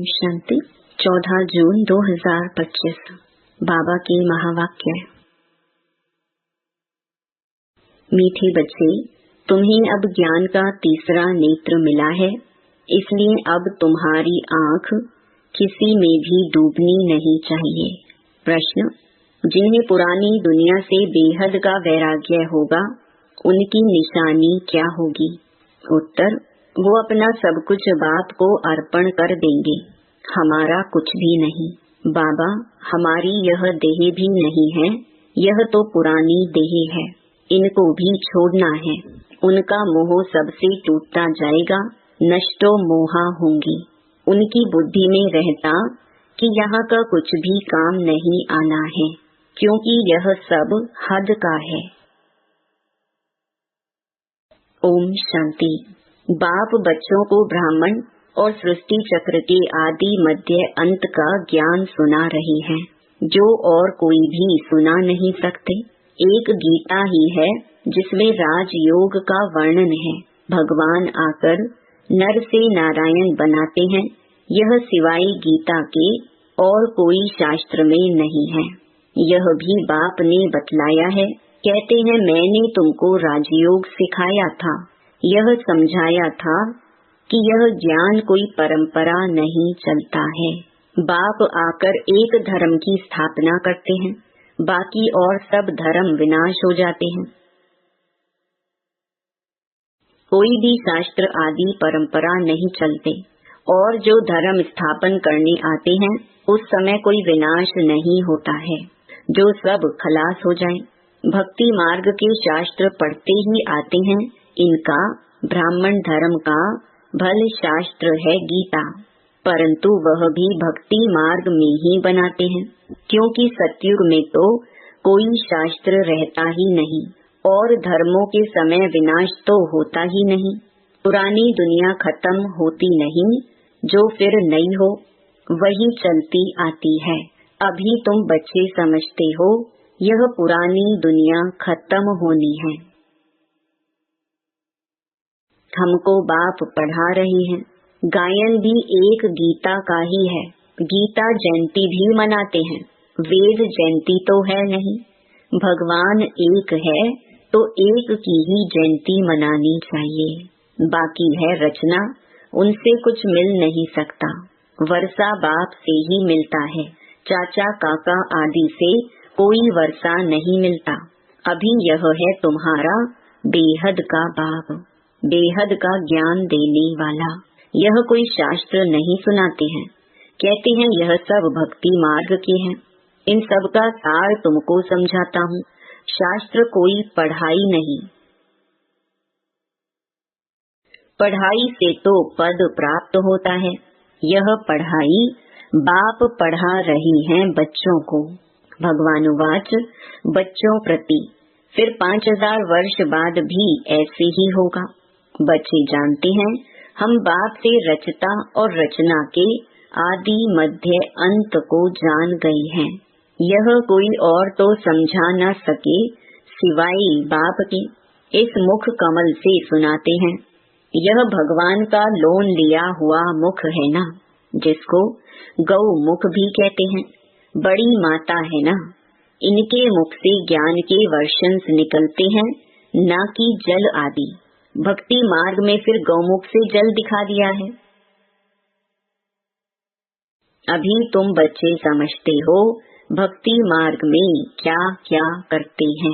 शांति 14 जून 2025 बाबा के महावाक्य। मीठे बच्चे, तुम्हें अब ज्ञान का तीसरा नेत्र मिला है, इसलिए अब तुम्हारी आँख किसी में भी डूबनी नहीं चाहिए। प्रश्न: जिन्हें पुरानी दुनिया से बेहद का वैराग्य होगा, उनकी निशानी क्या होगी? उत्तर: वो अपना सब कुछ बाप को अर्पण कर देंगे, हमारा कुछ भी नहीं। बाबा, हमारी यह देह भी नहीं है, यह तो पुरानी देह है, इनको भी छोड़ना है। उनका मोह सबसे टूटता जाएगा, नष्टो मोहा होंगी। उनकी बुद्धि में रहता कि यहाँ का कुछ भी काम नहीं आना है, क्योंकि यह सब हद का है। ओम शांति। बाप बच्चों को ब्राह्मण और सृष्टि चक्र के आदि मध्य अंत का ज्ञान सुना रही है, जो और कोई भी सुना नहीं सकते। एक गीता ही है जिसमें राजयोग का वर्णन है। भगवान आकर नर से नारायण बनाते हैं, यह सिवाय गीता के और कोई शास्त्र में नहीं है। यह भी बाप ने बतलाया है। कहते हैं, मैंने तुमको राजयोग सिखाया था, यह समझाया था कि यह ज्ञान कोई परंपरा नहीं चलता है। बाप आकर एक धर्म की स्थापना करते हैं, बाकी और सब धर्म विनाश हो जाते हैं। कोई भी शास्त्र आदि परंपरा नहीं चलते, और जो धर्म स्थापन करने आते हैं उस समय कोई विनाश नहीं होता है, जो सब खलास हो जाए। भक्ति मार्ग के शास्त्र पढ़ते ही आते हैं। इनका ब्राह्मण धर्म का भल शास्त्र है गीता, परंतु वह भी भक्ति मार्ग में ही बनाते हैं, क्योंकि सतयुग में तो कोई शास्त्र रहता ही नहीं और धर्मों के समय विनाश तो होता ही नहीं। पुरानी दुनिया खत्म होती नहीं, जो फिर नई हो वही चलती आती है। अभी तुम बच्चे समझते हो यह पुरानी दुनिया खत्म होनी है। हमको बाप पढ़ा रही हैं। गायन भी एक गीता का ही है। गीता जयंती भी मनाते हैं, वेद जयंती तो है नहीं। भगवान एक है तो एक की ही जयंती मनानी चाहिए। बाकी है रचना, उनसे कुछ मिल नहीं सकता। वर्षा बाप से ही मिलता है, चाचा काका आदि से कोई वर्षा नहीं मिलता। अभी यह है तुम्हारा बेहद का बाप, बेहद का ज्ञान देने वाला। यह कोई शास्त्र नहीं सुनाते हैं, कहते हैं यह सब भक्ति मार्ग के हैं। इन सब का सार तुमको समझाता हूँ। शास्त्र कोई पढ़ाई नहीं, पढ़ाई से तो पद प्राप्त होता है। यह पढ़ाई बाप पढ़ा रही हैं बच्चों को। भगवान वाच बच्चों प्रति फिर 5000 वर्ष बाद भी ऐसे ही होगा। बच्चे जानते हैं हम बाप से रचता और रचना के आदि मध्य अंत को जान गए हैं। यह कोई और तो समझा न सके सिवाय बाप के। इस मुख कमल से सुनाते हैं। यह भगवान का लोन लिया हुआ मुख है ना, जिसको गौ मुख भी कहते हैं। बड़ी माता है ना, इनके मुख से ज्ञान के वर्षंस निकलते हैं, न कि जल आदि। भक्ति मार्ग में फिर गौमुख से जल दिखा दिया है। अभी तुम बच्चे समझते हो भक्ति मार्ग में क्या क्या करते हैं।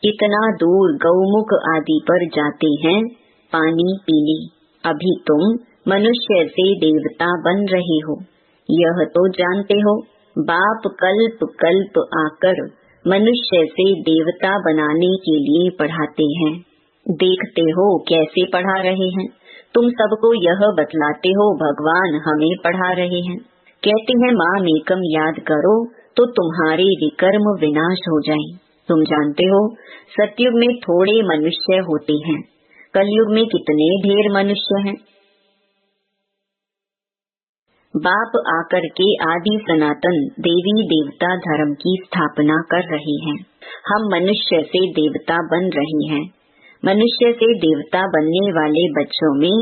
कितना दूर गौमुख आदि पर जाते हैं पानी पीने। अभी तुम मनुष्य से देवता बन रहे हो, यह तो जानते हो। बाप कल्प कल्प आकर मनुष्य से देवता बनाने के लिए पढ़ाते हैं। देखते हो कैसे पढ़ा रहे हैं। तुम सबको यह बतलाते हो भगवान हमें पढ़ा रहे हैं। कहते हैं माम एकम याद करो तो तुम्हारे विकर्म विनाश हो जाएं। तुम जानते हो सतयुग में थोड़े मनुष्य होते हैं, कलयुग में कितने ढेर मनुष्य हैं। बाप आकर के आदि सनातन देवी देवता धर्म की स्थापना कर रहे हैं। हम मनुष्य से देवता बन रहे हैं। मनुष्य से देवता बनने वाले बच्चों में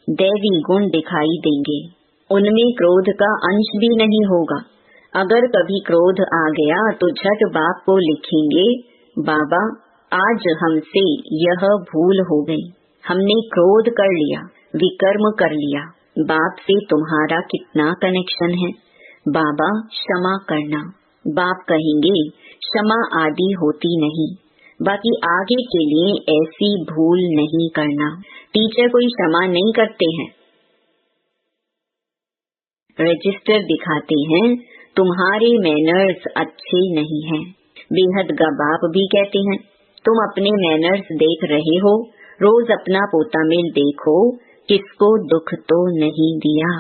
दैवी गुण दिखाई देंगे। उनमें क्रोध का अंश भी नहीं होगा। अगर कभी क्रोध आ गया तो झट बाप को लिखेंगे, बाबा आज हमसे यह भूल हो गई, हमने क्रोध कर लिया, विकर्म कर लिया। बाप से तुम्हारा कितना कनेक्शन है, बाबा क्षमा करना। बाप कहेंगे क्षमा आदि होती नहीं, बाकी आगे के लिए ऐसी भूल नहीं करना। टीचर कोई क्षमा नहीं करते हैं, रजिस्टर दिखाते हैं तुम्हारे मैनर्स अच्छे नहीं हैं। बेहद का बाप भी कहते हैं तुम अपने मैनर्स देख रहे हो, रोज अपना पोता मिल देखो, किसको दुख तो नहीं दिया,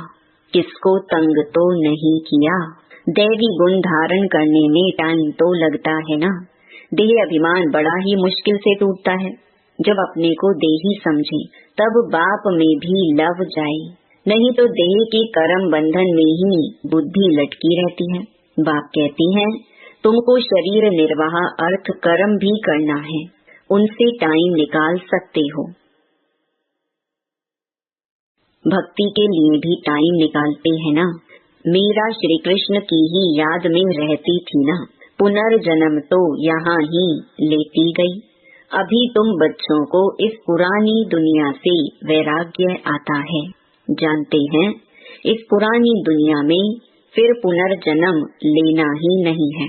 किसको तंग तो नहीं किया। दैवी गुण धारण करने में टाइम तो लगता है ना। देह अभिमान बड़ा ही मुश्किल से टूटता है। जब अपने को देही समझे तब बाप में भी लव जाए, नहीं तो देह के कर्म बंधन में ही बुद्धि लटकी रहती है। बाप कहती हैं तुमको शरीर निर्वाह अर्थ कर्म भी करना है, उनसे टाइम निकाल सकते हो। भक्ति के लिए भी टाइम निकालते हैं ना। मीरा श्री कृष्ण की ही याद में रहती थी ना, पुनर्जन्म तो यहाँ ही लेती गई। अभी तुम बच्चों को इस पुरानी दुनिया से वैराग्य आता है। जानते हैं इस पुरानी दुनिया में फिर पुनर्जन्म लेना ही नहीं है,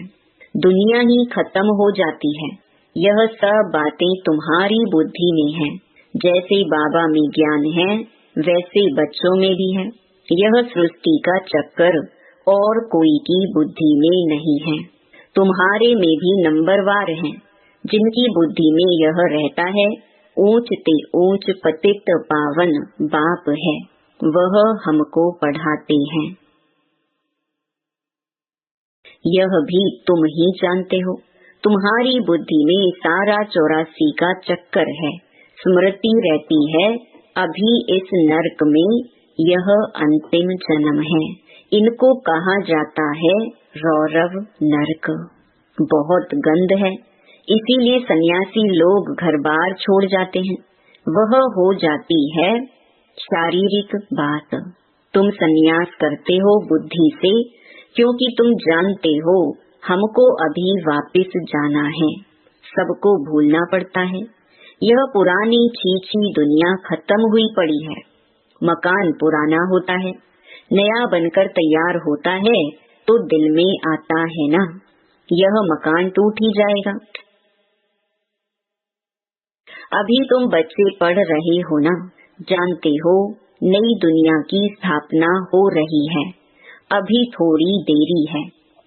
दुनिया ही खत्म हो जाती है। यह सब बातें तुम्हारी बुद्धि में है। जैसे बाबा में ज्ञान है वैसे बच्चों में भी है। यह सृष्टि का चक्कर और कोई की बुद्धि में नहीं है। तुम्हारे में भी नंबरवार हैं, जिनकी बुद्धि में यह रहता है ऊंच ते ऊंच पतित पावन बाप है, वह हमको पढ़ाते हैं। यह भी तुम ही जानते हो। तुम्हारी बुद्धि में सारा 84 का चक्कर है। स्मृति रहती है अभी इस नरक में यह अंतिम जन्म है। इनको कहा जाता है रौरव नरक। बहुत गंध है, इसीलिए सन्यासी लोग घर बार छोड़ जाते हैं। वह हो जाती है शारीरिक बात। तुम सन्यास करते हो बुद्धि से, क्योंकि तुम जानते हो हमको अभी वापस जाना है। सबको भूलना पड़ता है। यह पुरानी छीछी दुनिया खत्म हुई पड़ी है। मकान पुराना होता है, नया बनकर तैयार होता है तो दिल में आता है ना, यह मकान टूट ही जाएगा। अभी तुम बच्चे पढ़ रहे हो ना, जानते हो नई दुनिया की स्थापना हो रही है। अभी थोड़ी देरी है,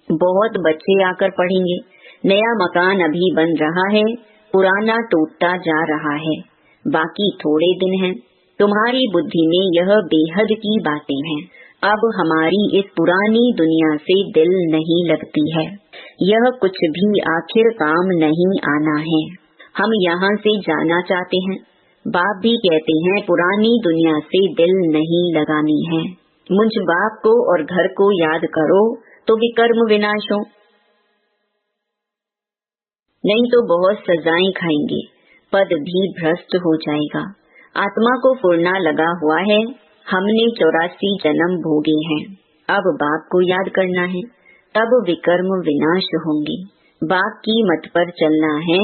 बहुत बच्चे आकर पढ़ेंगे। नया मकान अभी बन रहा है, पुराना टूटता जा रहा है। बाकी थोड़े दिन हैं। तुम्हारी बुद्धि में यह बेहद की बातें हैं। अब हमारी इस पुरानी दुनिया से दिल नहीं लगती है। यह कुछ भी आखिर काम नहीं आना है। हम यहाँ से जाना चाहते हैं। बाप भी कहते हैं पुरानी दुनिया से दिल नहीं लगानी है। मुझ बाप को और घर को याद करो तो विकर्म विनाश हो, नहीं तो बहुत सजाएं खाएंगे, पद भी भ्रष्ट हो जाएगा। आत्मा को फुरना लगा हुआ है। हमने 84 जन्म भोगे हैं। अब बाप को याद करना है, तब विकर्म विनाश होंगे। बाप की मत पर चलना है,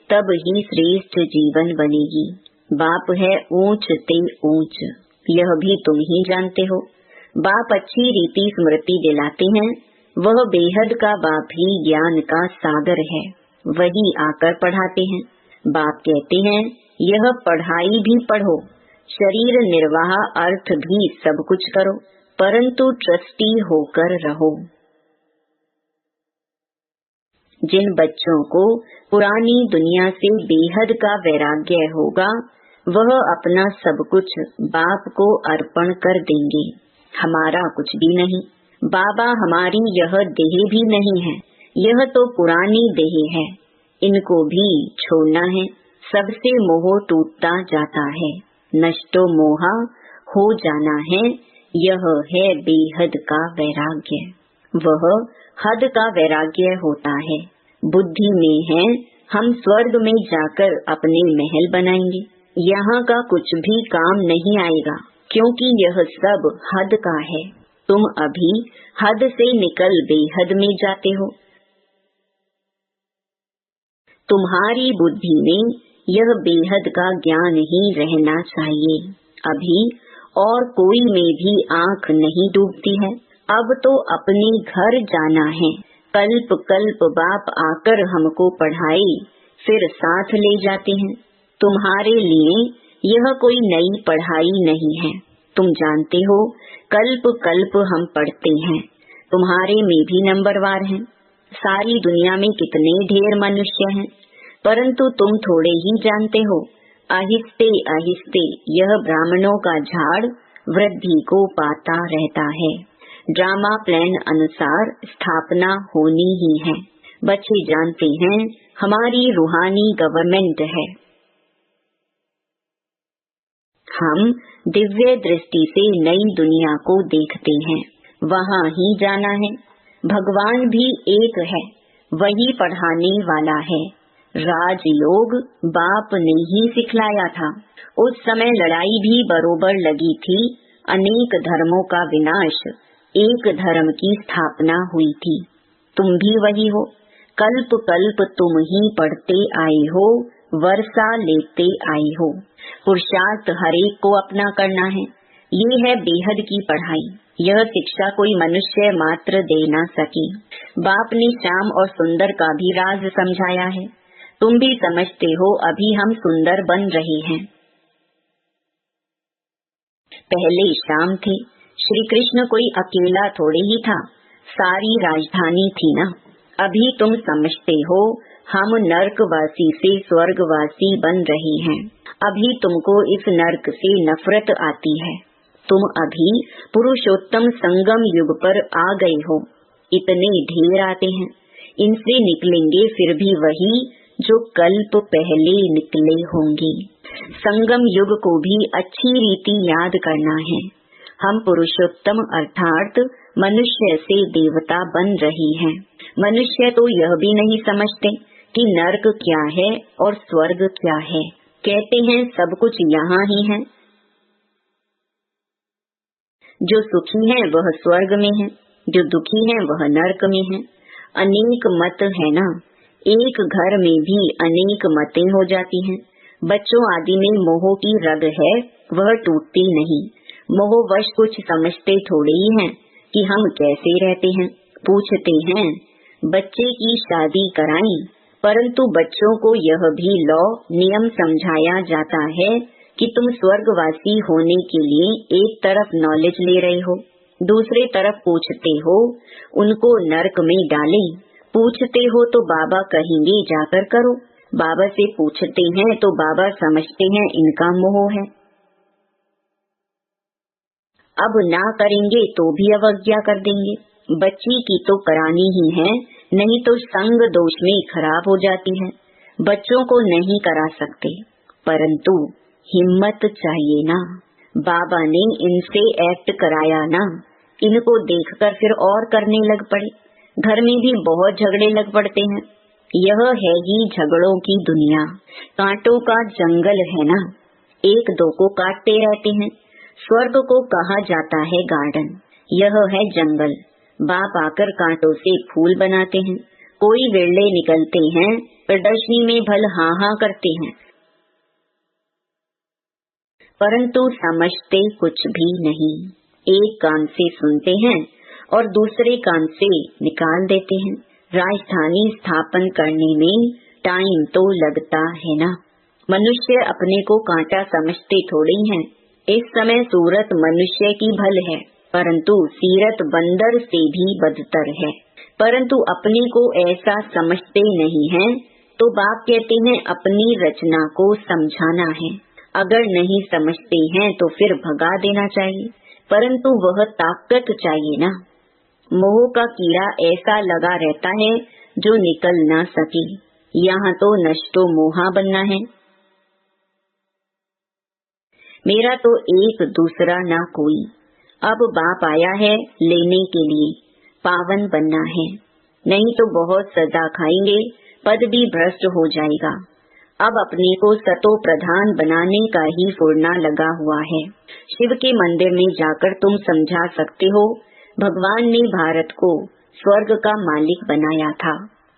तब ही श्रेष्ठ जीवन बनेगी। बाप है ऊंच ते ऊंच, यह भी तुम ही जानते हो। बाप अच्छी रीति स्मृति दिलाते हैं। वह बेहद का बाप ही ज्ञान का सागर है, वही आकर पढ़ाते हैं। बाप कहते हैं यह पढ़ाई भी पढ़ो, शरीर निर्वाह अर्थ भी सब कुछ करो, परंतु ट्रस्टी होकर रहो। जिन बच्चों को पुरानी दुनिया से बेहद का वैराग्य होगा, वह अपना सब कुछ बाप को अर्पण कर देंगे। हमारा कुछ भी नहीं। बाबा हमारी यह देह भी नहीं है, यह तो पुरानी देह है। इनको भी छोड़ना है। सबसे मोह टूटता जाता है, नष्टो मोहा हो जाना है। यह है बेहद का वैराग्य। वह हद का वैराग्य होता है। बुद्धि में है हम स्वर्ग में जाकर अपने महल बनाएंगे। यहाँ का कुछ भी काम नहीं आएगा, क्योंकि यह सब हद का है। तुम अभी हद से निकल बेहद में जाते हो। तुम्हारी बुद्धि में यह बेहद का ज्ञान ही रहना चाहिए। अभी और कोई में भी आंख नहीं डूबती है। अब तो अपने घर जाना है। कल्प कल्प बाप आकर हमको पढ़ाए, फिर साथ ले जाते हैं। तुम्हारे लिए यह कोई नई पढ़ाई नहीं है। तुम जानते हो कल्प कल्प हम पढ़ते हैं। तुम्हारे में भी नंबरवार हैं। सारी दुनिया में कितने ढेर मनुष्य हैं, परंतु तुम थोड़े ही जानते हो। आहिस्ते आहिस्ते यह ब्राह्मणों का झाड़ वृद्धि को पाता रहता है। ड्रामा प्लान अनुसार स्थापना होनी ही है। बच्चे जानते हैं हमारी रूहानी गवर्नमेंट है। हम दिव्य दृष्टि से नई दुनिया को देखते हैं। वहाँ ही जाना है। भगवान भी एक है, वही पढ़ाने वाला है। राजयोग बाप ने ही सिखलाया था। उस समय लड़ाई भी बरोबर लगी थी। अनेक धर्मों का विनाश, एक धर्म की स्थापना हुई थी। तुम भी वही हो। कल्प कल्प तुम ही पढ़ते आए हो, वर्षा लेते आए हो। पुरुषार्थ हरेक को अपना करना है। ये है बेहद की पढ़ाई। यह शिक्षा कोई मनुष्य मात्र दे ना सके। बाप ने श्याम और सुंदर का भी राज समझाया है। तुम भी समझते हो अभी हम सुंदर बन रहे हैं। पहले श्याम थे। श्री कृष्ण कोई अकेला थोड़े ही था, सारी राजधानी थी ना। अभी तुम समझते हो हम नरकवासी से स्वर्गवासी बन रहे हैं। अभी तुमको इस नरक से नफरत आती है। तुम अभी पुरुषोत्तम संगम युग पर आ गए हो। इतने ढेर आते हैं, इनसे निकलेंगे फिर भी वही जो कल्प पहले निकले होंगे। संगम युग को भी अच्छी रीति याद करना है। हम पुरुषोत्तम अर्थात मनुष्य से देवता बन रहे हैं। मनुष्य तो यह भी नहीं समझते कि नरक क्या है और स्वर्ग क्या है। कहते हैं सब कुछ यहाँ ही है। जो सुखी है वह स्वर्ग में है, जो दुखी है वह नरक में है। अनेक मत है ना, एक घर में भी अनेक मतें हो जाती हैं। बच्चों आदि में मोह की रग है, वह टूटती नहीं। मोहवश कुछ समझते थोड़े ही हैं कि हम कैसे रहते हैं। पूछते हैं बच्चे की शादी कराएं, परंतु बच्चों को यह भी लॉ नियम समझाया जाता है कि तुम स्वर्गवासी होने के लिए एक तरफ नॉलेज ले रहे हो, दूसरे तरफ पूछते हो उनको नरक में डालें। पूछते हो तो बाबा कहेंगे जाकर करो। बाबा से पूछते हैं तो बाबा समझते हैं इनका मोह है। अब ना करेंगे तो भी अवज्ञा कर देंगे। बच्ची की तो करानी ही है, नहीं तो संग दोष में खराब हो जाती है। बच्चों को नहीं करा सकते, परंतु हिम्मत चाहिए ना। बाबा ने इनसे एक्ट कराया ना, इनको देखकर फिर और करने लग पड़े। घर में भी बहुत झगड़े लग पड़ते हैं। यह है ही झगड़ों की दुनिया। कांटों का जंगल है ना, एक दो को काटते रहते हैं। स्वर्ग को कहा जाता है गार्डन, यह है जंगल। बाप आकर कांटों से फूल बनाते हैं। कोई वेल्ले निकलते हैं, प्रदर्शनी में भल हाँ हाँ करते हैं, परंतु समझते कुछ भी नहीं। एक कान से सुनते हैं और दूसरे कान से निकाल देते हैं। राजधानी स्थापन करने में टाइम तो लगता है ना। मनुष्य अपने को कांटा समझते थोड़ी हैं। इस समय सूरत मनुष्य की भल है, परंतु सीरत बंदर से भी बदतर है। परंतु अपने को ऐसा समझते नहीं हैं, तो बाप कहते हैं अपनी रचना को समझाना है। अगर नहीं समझते हैं तो फिर भगा देना चाहिए, परंतु वह ताकत चाहिए ना। मोह का कीड़ा ऐसा लगा रहता है जो निकल ना सके। यहाँ तो नष्टो मोहा बनना है। मेरा तो एक दूसरा ना कोई। अब बाप आया है लेने के लिए, पावन बनना है, नहीं तो बहुत सजा खाएंगे, पद भी भ्रष्ट हो जाएगा। अब अपने को सतो प्रधान बनाने का ही फुरना लगा हुआ है। शिव के मंदिर में जाकर तुम समझा सकते हो भगवान ने भारत को स्वर्ग का मालिक बनाया था,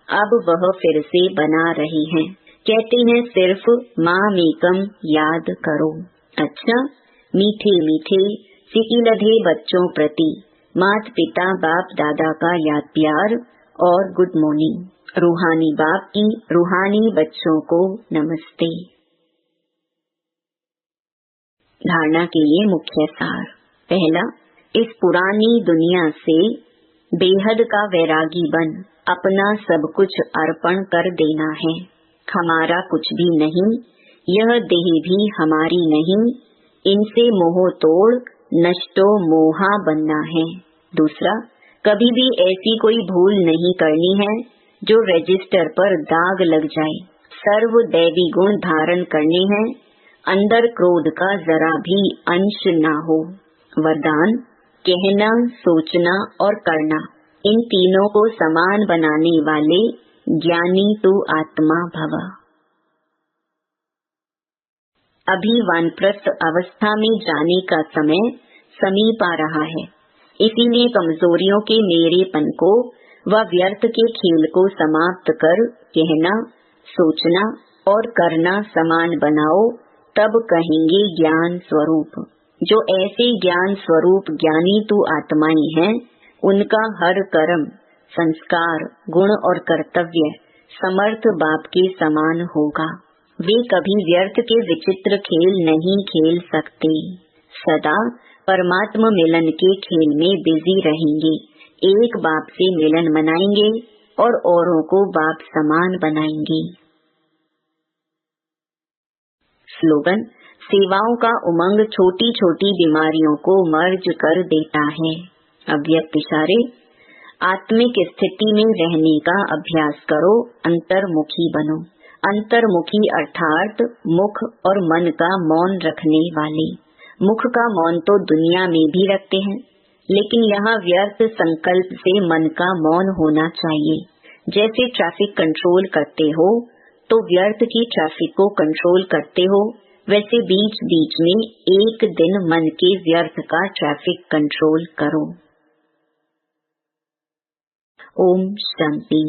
अब वह फिर से बना रही हैं। कहते हैं सिर्फ मामेकम याद करो। अच्छा, मीठे मीठे सिकिलधे बच्चों प्रति माता पिता बाप दादा का याद प्यार और गुड मॉर्निंग। रूहानी बाप की रूहानी बच्चों को नमस्ते। धारणा के लिए मुख्य सार। पहला, इस पुरानी दुनिया से बेहद का वैरागी बन अपना सब कुछ अर्पण कर देना है। हमारा कुछ भी नहीं, यह देह भी हमारी नहीं, इनसे मोह तोड़ नष्टो मोहा बनना है। दूसरा, कभी भी ऐसी कोई भूल नहीं करनी है जो रजिस्टर पर दाग लग जाए। सर्व दैवी गुण धारण करने हैं, अंदर क्रोध का जरा भी अंश ना हो। वरदान, कहना, सोचना और करना, इन तीनों को समान बनाने वाले ज्ञानी तू आत्मा भव। अभी वानप्रस्थ अवस्था में जाने का समय समीप आ रहा है, इसीलिए कमजोरियों के मेरेपन को व व्यर्थ के खेल को समाप्त कर कहना, सोचना और करना समान बनाओ, तब कहेंगे ज्ञान स्वरूप। जो ऐसे ज्ञान स्वरूप ज्ञानी तू आत्माएं हैं, उनका हर कर्म, संस्कार, गुण और कर्तव्य समर्थ बाप के समान होगा। वे कभी व्यर्थ के विचित्र खेल नहीं खेल सकते, सदा परमात्मा मिलन के खेल में बिजी रहेंगे। एक बाप से मिलन मनाएंगे और औरों को बाप समान बनाएंगे। स्लोगन, सेवाओं का उमंग छोटी छोटी बीमारियों को मर्ज कर देता है। अव्यक्त इशारे, आत्मिक स्थिति में रहने का अभ्यास करो, अंतर्मुखी बनो। अंतर्मुखी अर्थात मुख और मन का मौन रखने वाले। मुख का मौन तो दुनिया में भी रखते हैं, लेकिन यहाँ व्यर्थ संकल्प से मन का मौन होना चाहिए। जैसे ट्रैफिक कंट्रोल करते हो तो व्यर्थ की ट्रैफिक को कंट्रोल करते हो, वैसे बीच बीच में एक दिन मन के व्यर्थ का ट्रैफिक कंट्रोल करो। ओम शांति।